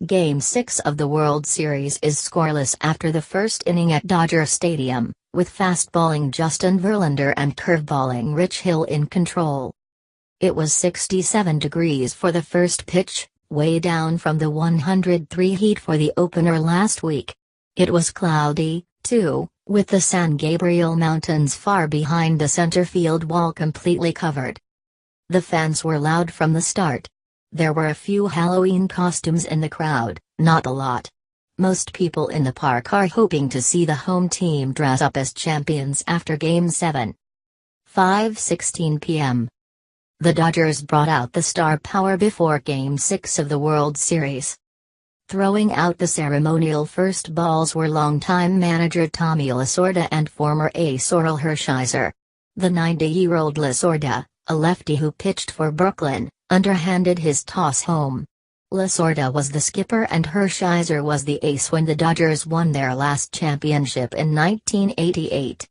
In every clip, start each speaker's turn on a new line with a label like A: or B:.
A: Game 6 of the World Series is scoreless after the first inning at Dodger Stadium, with fastballing Justin Verlander and curveballing Rich Hill in control. It was 67 degrees for the first pitch, way down from the 103 heat for the opener last week. It was cloudy, too, with the San Gabriel Mountains far behind the center field wall completely covered. The fans were loud from the start. There were a few Halloween costumes in the crowd, not a lot. Most people in the park are hoping to see the home team dress up as champions after Game 7. 5:16 p.m. The Dodgers brought out the star power before Game 6 of the World Series. Throwing out the ceremonial first balls were longtime manager Tommy Lasorda and former ace Orel Hershiser. The 90-year-old Lasorda, a lefty who pitched for Brooklyn, underhanded his toss home. Lasorda was the skipper and Hershiser was the ace when the Dodgers won their last championship in 1988.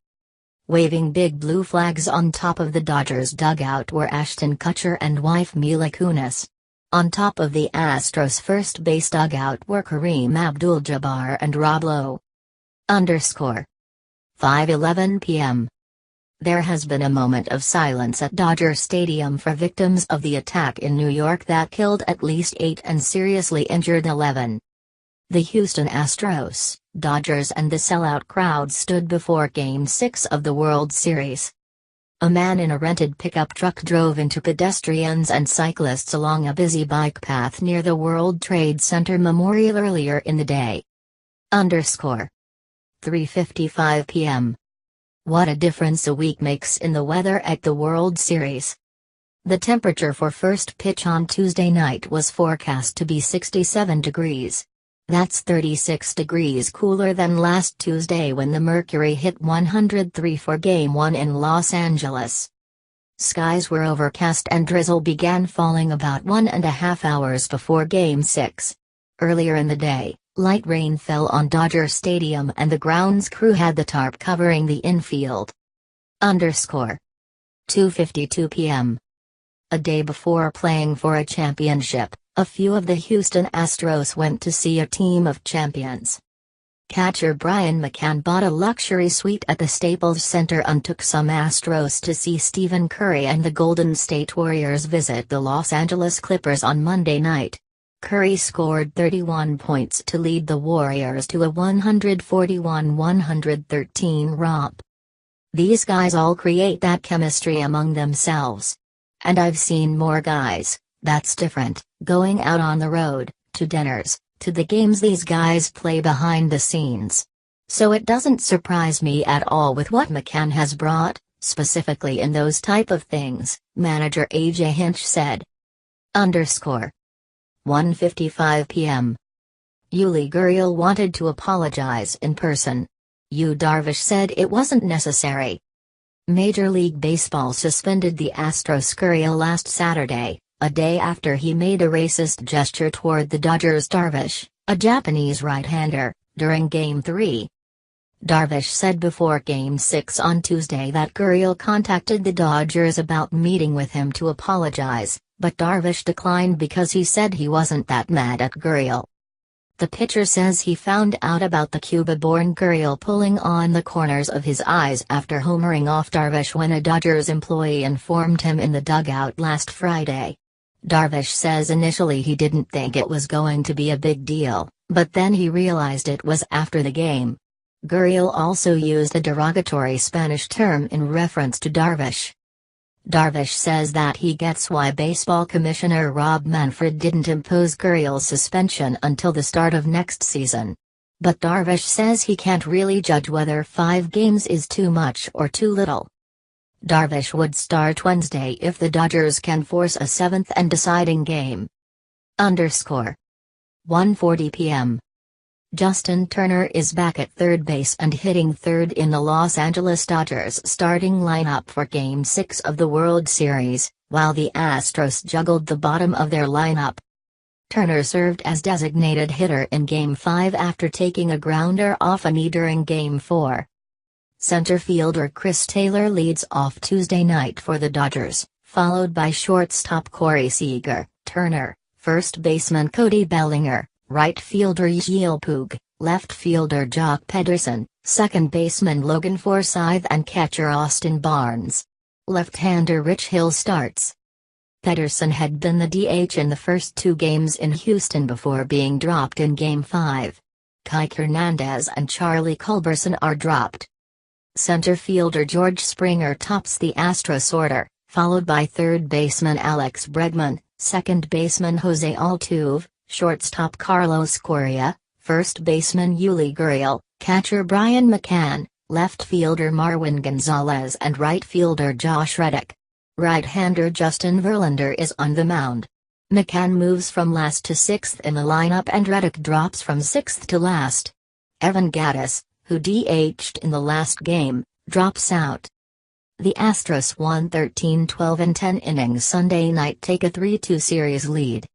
A: Waving big blue flags on top of the Dodgers dugout were Ashton Kutcher and wife Mila Kunis. On top of the Astros first base dugout were Kareem Abdul-Jabbar and Rob Lowe. 5:11 p.m. There has been a moment of silence at Dodger Stadium for victims of the attack in New York that killed at least 8 and seriously injured 11. The Houston Astros, Dodgers and the sellout crowd stood before Game 6 of the World Series. A man in a rented pickup truck drove into pedestrians and cyclists along a busy bike path near the World Trade Center Memorial earlier in the day. 3:55 p.m. What a difference a week makes in the weather at the World Series. The temperature for first pitch on Tuesday night was forecast to be 67 degrees. That's 36 degrees cooler than last Tuesday when the mercury hit 103 for Game 1 in Los Angeles. Skies were overcast and drizzle began falling about 1.5 hours before Game 6. Earlier in the day, light rain fell on Dodger Stadium and the grounds crew had the tarp covering the infield. 2:52 p.m. A day before playing for a championship, a few of the Houston Astros went to see a team of champions. Catcher Brian McCann bought a luxury suite at the Staples Center and took some Astros to see Stephen Curry and the Golden State Warriors visit the Los Angeles Clippers on Monday night. Curry scored 31 points to lead the Warriors to a 141-113 romp. These guys all create that chemistry among themselves. And I've seen more guys, that's different, going out on the road, to dinners, to the games these guys play behind the scenes. So it doesn't surprise me at all with what McCann has brought, specifically in those type of things, manager AJ Hinch said. 1:55 p.m. Yuli Gurriel wanted to apologize in person. Yu Darvish said it wasn't necessary. Major League Baseball suspended the Astros Gurriel last Saturday, a day after he made a racist gesture toward the Dodgers' Darvish, a Japanese right-hander, during Game 3. Darvish said before Game 6 on Tuesday that Gurriel contacted the Dodgers about meeting with him to apologize, but Darvish declined because he said he wasn't that mad at Gurriel. The pitcher says he found out about the Cuba-born Gurriel pulling on the corners of his eyes after homering off Darvish when a Dodgers employee informed him in the dugout last Friday. Darvish says initially he didn't think it was going to be a big deal, but then he realized it was after the game. Gurriel also used a derogatory Spanish term in reference to Darvish. Darvish says that he gets why Baseball Commissioner Rob Manfred didn't impose Gurriel's suspension until the start of next season. But Darvish says he can't really judge whether 5 games is too much or too little. Darvish would start Wednesday if the Dodgers can force a 7th and deciding game. 1:40 p.m. Justin Turner is back at third base and hitting third in the Los Angeles Dodgers starting lineup for Game 6 of the World Series, while the Astros juggled the bottom of their lineup. Turner served as designated hitter in Game 5 after taking a grounder off a knee during Game 4. Center fielder Chris Taylor leads off Tuesday night for the Dodgers, followed by shortstop Corey Seager, Turner, first baseman Cody Bellinger, right fielder Ygiel Puig, left fielder Jock Pederson, second baseman Logan Forsythe and catcher Austin Barnes. Left-hander Rich Hill starts. Pederson had been the DH in the first 2 games in Houston before being dropped in Game 5. Kike Hernandez and Charlie Culberson are dropped. Center fielder George Springer tops the Astros order, followed by third baseman Alex Bregman, second baseman Jose Altuve, shortstop Carlos Correa, first baseman Yuli Gurriel, catcher Brian McCann, left fielder Marwin Gonzalez and right fielder Josh Reddick. Right-hander Justin Verlander is on the mound. McCann moves from last to 6th in the lineup and Reddick drops from 6th to last. Evan Gattis, who DH'd in the last game, drops out. The Astros won 13-12 in 10 innings Sunday night, take a 3-2 series lead.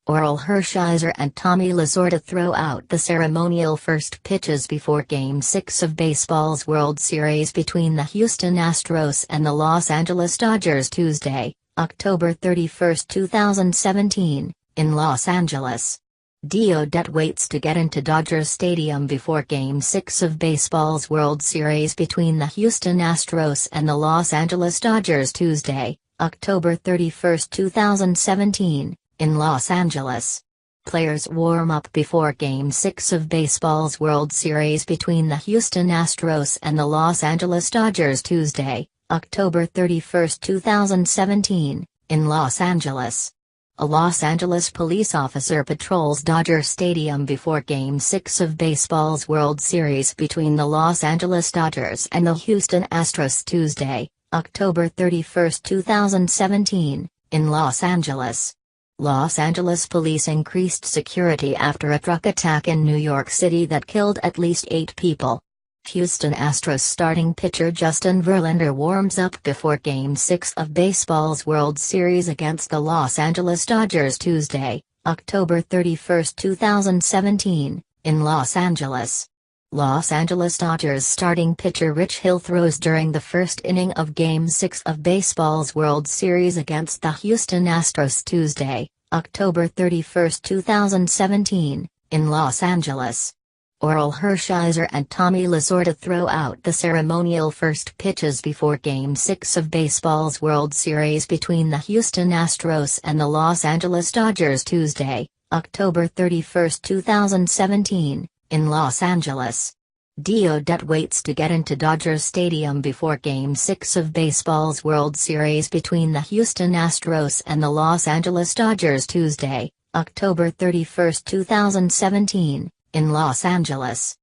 A: Orel Hershiser and Tommy Lasorda throw out the ceremonial first pitches before Game 6 of baseball's World Series between the Houston Astros and the Los Angeles Dodgers Tuesday, October 31, 2017, in Los Angeles. Deodet waits to get into Dodger Stadium before Game 6 of baseball's World Series between the Houston Astros and the Los Angeles Dodgers Tuesday, October 31, 2017. In Los Angeles. Players warm up before Game 6 of baseball's World Series between the Houston Astros and the Los Angeles Dodgers Tuesday, October 31, 2017, in Los Angeles. A Los Angeles police officer patrols Dodger Stadium before Game 6 of baseball's World Series between the Los Angeles Dodgers and the Houston Astros Tuesday, October 31, 2017, in Los Angeles. Los Angeles police increased security after a truck attack in New York City that killed at least 8 people. Houston Astros starting pitcher Justin Verlander warms up before Game 6 of baseball's World Series against the Los Angeles Dodgers Tuesday, October 31, 2017, in Los Angeles. Los Angeles Dodgers starting pitcher Rich Hill throws during the first inning of Game 6 of baseball's World Series against the Houston Astros Tuesday, October 31, 2017, in Los Angeles. Orel Hershiser and Tommy Lasorda throw out the ceremonial first pitches before Game 6 of baseball's World Series between the Houston Astros and the Los Angeles Dodgers Tuesday, October 31, 2017, in Los Angeles. Deodet waits to get into Dodger Stadium before Game 6 of baseball's World Series between the Houston Astros and the Los Angeles Dodgers Tuesday, October 31, 2017, in Los Angeles.